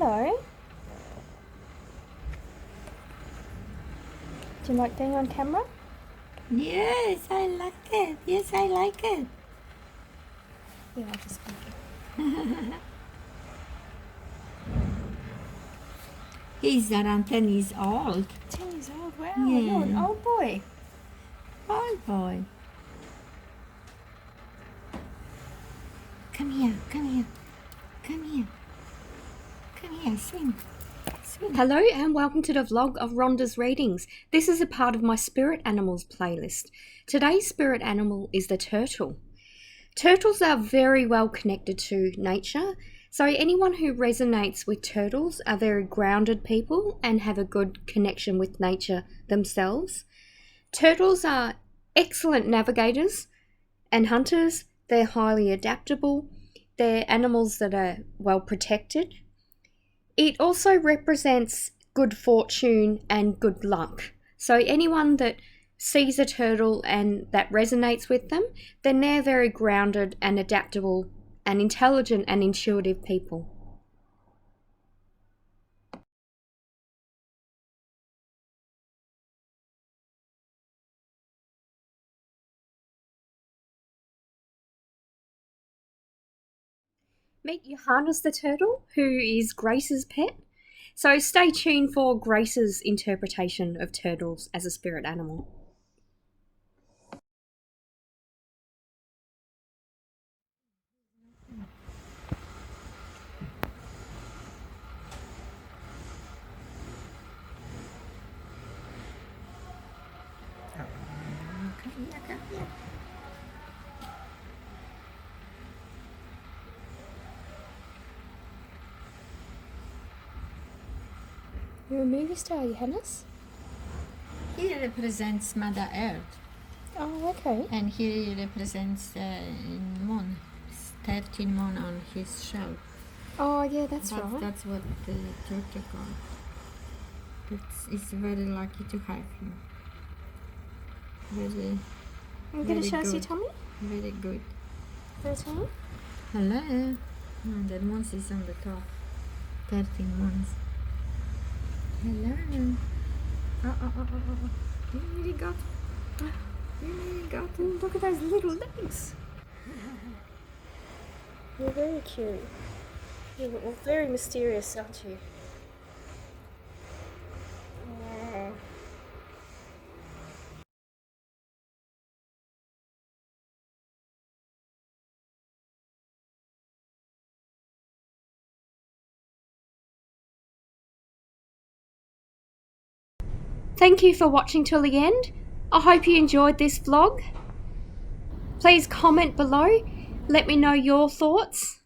hello. Do you like being on camera? Yes, I like it. Yes, I like it. Yeah, I'll just speak it. He's around 10 years old. 10 years old, wow, Yeah. you're an old boy. Old boy. Come here, come here, come here. Come here, swim. Swim. Hello and welcome to the vlog of Rhonda's readings. This is a part of my spirit animals playlist. Today's spirit animal is the turtle. Turtles are very well connected to nature, so anyone who resonates with turtles are very grounded people and have a good connection with nature themselves. Turtles are excellent navigators and hunters. They're highly adaptable. They're animals that are well protected. It also represents good fortune and good luck. So anyone that sees a turtle and that resonates with them, then they're very grounded and adaptable and intelligent and intuitive people. Meet Johannes the turtle, who is Grace's pet. So stay tuned for Grace's interpretation of turtles as a spirit animal. Come here, come here. You're a movie star, Johannes? He represents Mother Earth, Oh, okay. and he represents moon, 13 moon on his shell. Oh, yeah, that's right. That's what the turtle called. It's very lucky to have him. Very, I'm going to very show us your good. tummy. Very good. 13. Hello. Oh, the moon is on the top. 13 months. Hello. Oh. You nearly got it. You nearly got it. Look at those little legs. You're very cute. You're very mysterious, aren't you? Yeah. Thank you for watching till the end. I hope you enjoyed this vlog. Please comment below. Let me know your thoughts.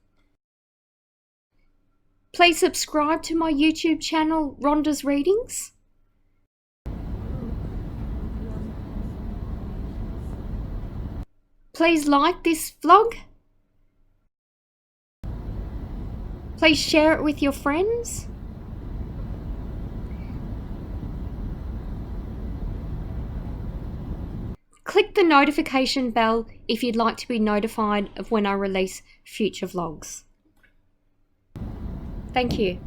Please subscribe to my YouTube channel, Rhonda's Readings. Please like this vlog. Please share it with your friends. Click the notification bell if you'd like to be notified of when I release future vlogs. Thank you.